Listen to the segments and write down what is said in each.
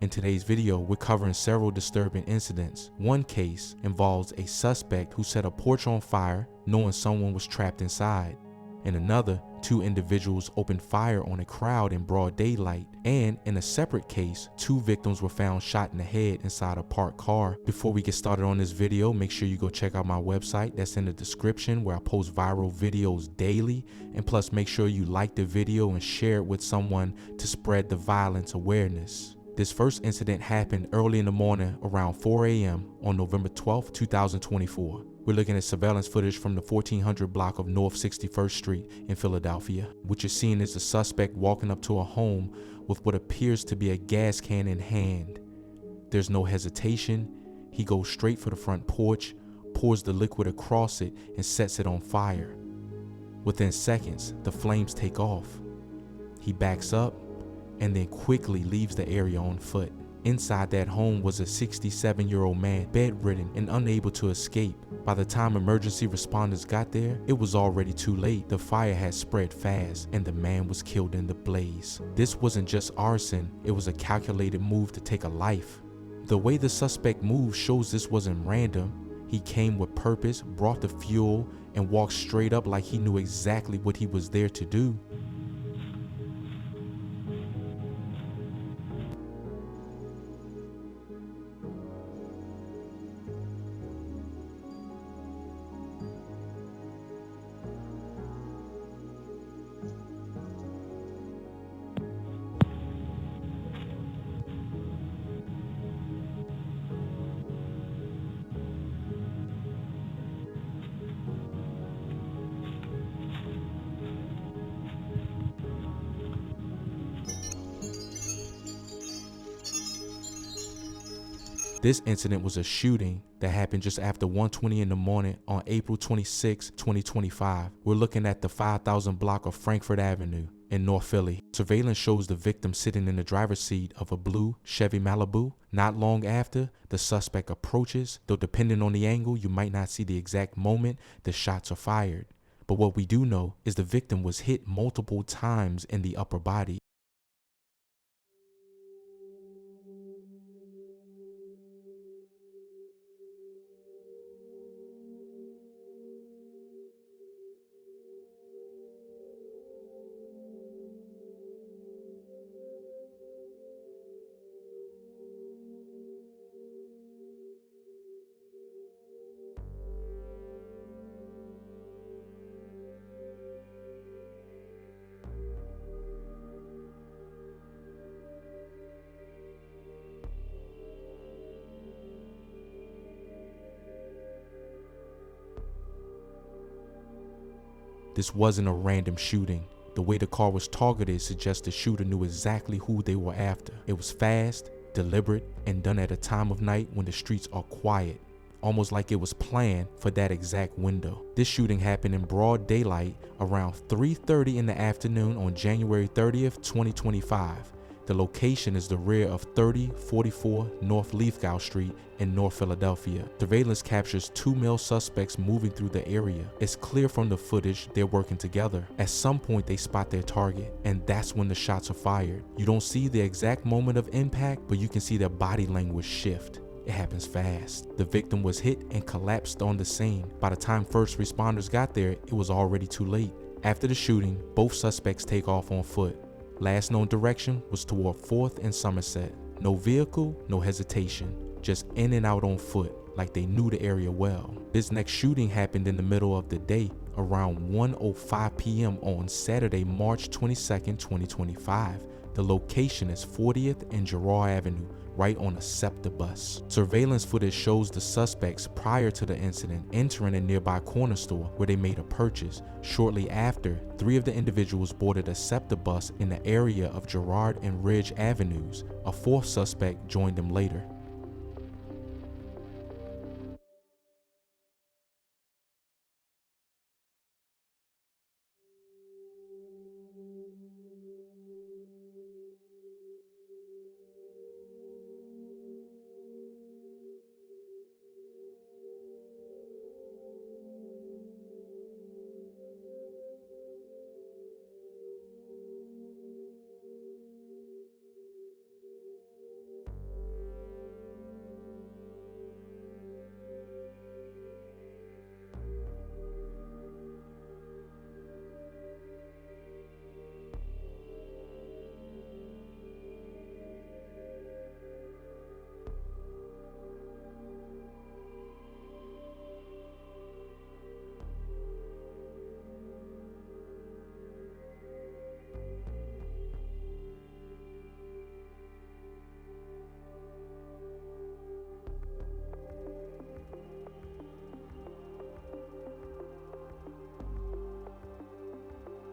In today's video, we're covering several disturbing incidents. One case involves a suspect who set a porch on fire knowing someone was trapped inside. In another, two individuals opened fire on a crowd in broad daylight. And in a separate case, two victims were found shot in the head inside a parked car. Before we get started on this video, make sure you go check out my website that's in the description, where I post viral videos daily. And plus, make sure you like the video and share it with someone to spread the violence awareness. This first incident happened early in the morning around 4 a.m. on November 12, 2024. We're looking at surveillance footage from the 1400 block of North 61st Street in Philadelphia. What you're seeing is the suspect walking up to a home with what appears to be a gas can in hand. There's no hesitation. He goes straight for the front porch, pours the liquid across it, and sets it on fire. Within seconds, the flames take off. He backs up and then quickly leaves the area on foot. Inside that home was a 67-year-old man, bedridden and unable to escape. By the time emergency responders got there, it was already too late. The fire had spread fast and the man was killed in the blaze. This wasn't just arson, it was a calculated move to take a life. The way the suspect moved shows this wasn't random. He came with purpose, brought the fuel, and walked straight up like he knew exactly what he was there to do. This incident was a shooting that happened just after 1:20 in the morning on April 26, 2025. We're looking at the 5000 block of Frankfurt Avenue in North Philly. Surveillance shows the victim sitting in the driver's seat of a blue Chevy Malibu. Not long after, the suspect approaches, though depending on the angle, you might not see the exact moment the shots are fired. But what we do know is the victim was hit multiple times in the upper body. This wasn't a random shooting. The way the car was targeted suggests the shooter knew exactly who they were after. It was fast, deliberate, and done at a time of night when the streets are quiet, almost like it was planned for that exact window. This shooting happened in broad daylight around 3:30 in the afternoon on January 30th, 2025. The location is the rear of 3044 North Lithgow Street in North Philadelphia. Surveillance captures two male suspects moving through the area. It's clear from the footage they're working together. At some point they spot their target, and that's when the shots are fired. You don't see the exact moment of impact, but you can see their body language shift. It happens fast. The victim was hit and collapsed on the scene. By the time first responders got there, it was already too late. After the shooting, both suspects take off on foot. Last known direction was toward 4th and Somerset. No vehicle, no hesitation, just in and out on foot like they knew the area well. This next shooting happened in the middle of the day around 1:05 p.m. on Saturday, March 22nd, 2025. The location is 40th and Girard Avenue, right on a SEPTA bus. Surveillance footage shows the suspects prior to the incident entering a nearby corner store where they made a purchase. Shortly after, 3 of the individuals boarded a SEPTA bus in the area of Girard and Ridge Avenues. A 4th suspect joined them later.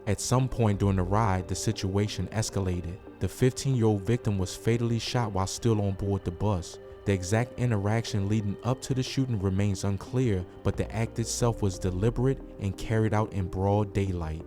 At some point during the ride, the situation escalated. The 15-year-old victim was fatally shot while still on board the bus. The exact interaction leading up to the shooting remains unclear, but the act itself was deliberate and carried out in broad daylight.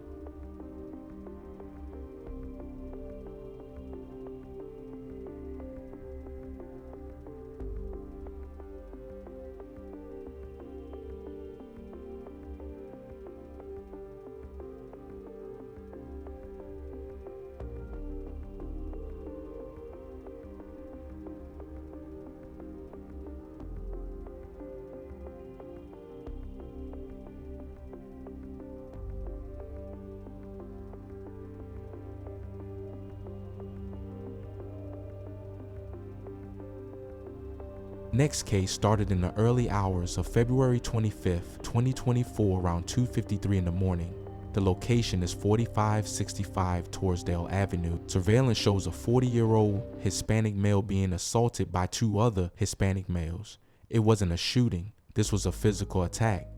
Next case started in the early hours of February 25th, 2024 around 2:53 in the morning. The location is 4565 Torresdale Avenue. Surveillance shows a 40-year-old Hispanic male being assaulted by two other Hispanic males. It wasn't a shooting, this was a physical attack.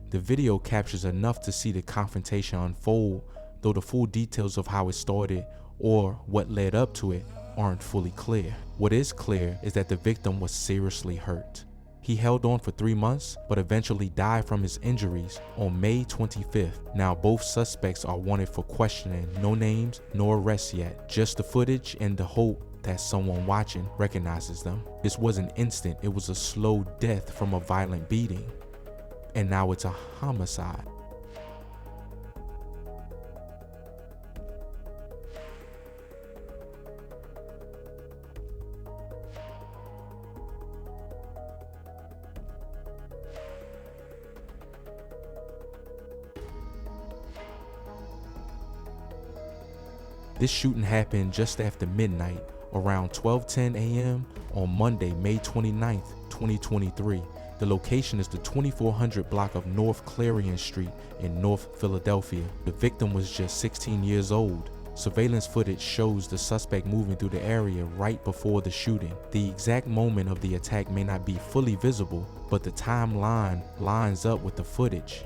The video captures enough to see the confrontation unfold, though the full details of how it started or what led up to it aren't fully clear. What is clear is that the victim was seriously hurt. He held on for 3 months, but eventually died from his injuries on May 25th. Now both suspects are wanted for questioning. No names, no arrests yet, just the footage and the hope that someone watching recognizes them. This wasn't instant, it was a slow death from a violent beating. And now it's a homicide. This shooting happened just after midnight, around 12:10 a.m. on Monday, May 29th, 2023. The location is the 2400 block of North Clarion Street in North Philadelphia. The victim was just 16 years old. Surveillance footage shows the suspect moving through the area right before the shooting. The exact moment of the attack may not be fully visible, but the timeline lines up with the footage.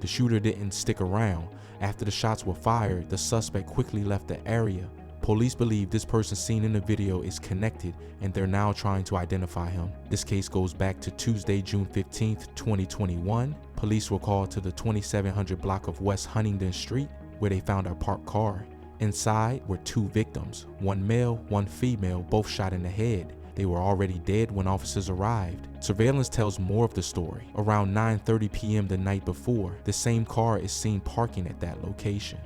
The shooter didn't stick around. After the shots were fired, the suspect quickly left the area. Police believe this person seen in the video is connected and they're now trying to identify him. This case goes back to Tuesday, June 15th, 2021. Police were called to the 2700 block of West Huntingdon Street where they found a parked car. Inside were two victims, one male, one female, both shot in the head. They were already dead when officers arrived. Surveillance tells more of the story. Around 9:30 p.m. the night before, the same car is seen parking at that location.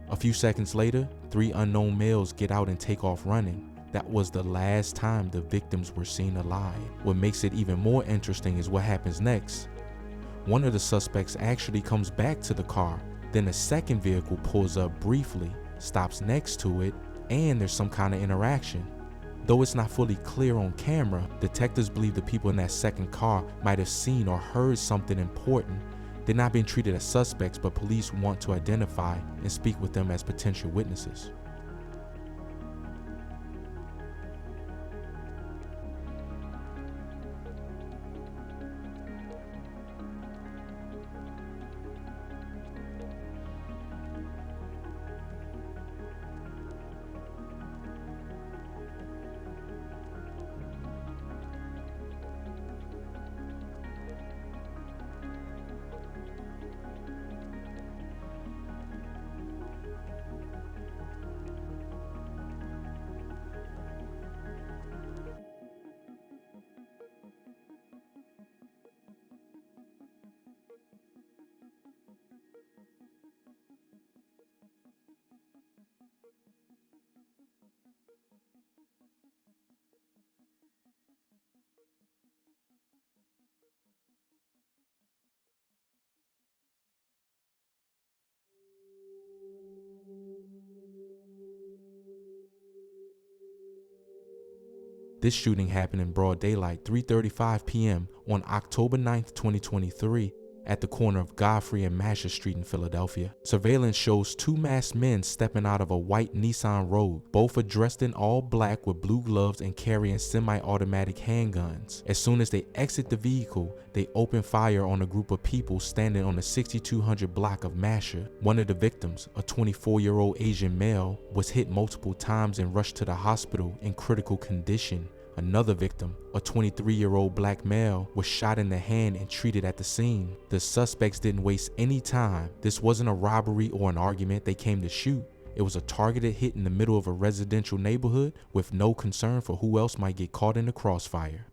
A few seconds later, 3 unknown males get out and take off running. That was the last time the victims were seen alive. What makes it even more interesting is what happens next. One of the suspects actually comes back to the car. Then a second vehicle pulls up briefly, stops next to it, and there's some kind of interaction. Though it's not fully clear on camera, detectives believe the people in that second car might have seen or heard something important. They're not being treated as suspects, but police want to identify and speak with them as potential witnesses. This shooting happened in broad daylight, 3:35 p.m. on October 9th, 2023, at the corner of Godfrey and Masher Street in Philadelphia. Surveillance shows 2 masked men stepping out of a white Nissan Rogue. Both are dressed in all black with blue gloves and carrying semi-automatic handguns. As soon as they exit the vehicle, they open fire on a group of people standing on the 6200 block of Masher. One of the victims, a 24-year-old Asian male, was hit multiple times and rushed to the hospital in critical condition. Another victim, a 23-year-old black male, was shot in the hand and treated at the scene. The suspects didn't waste any time. This wasn't a robbery or an argument they came to shoot. It was a targeted hit in the middle of a residential neighborhood with no concern for who else might get caught in the crossfire.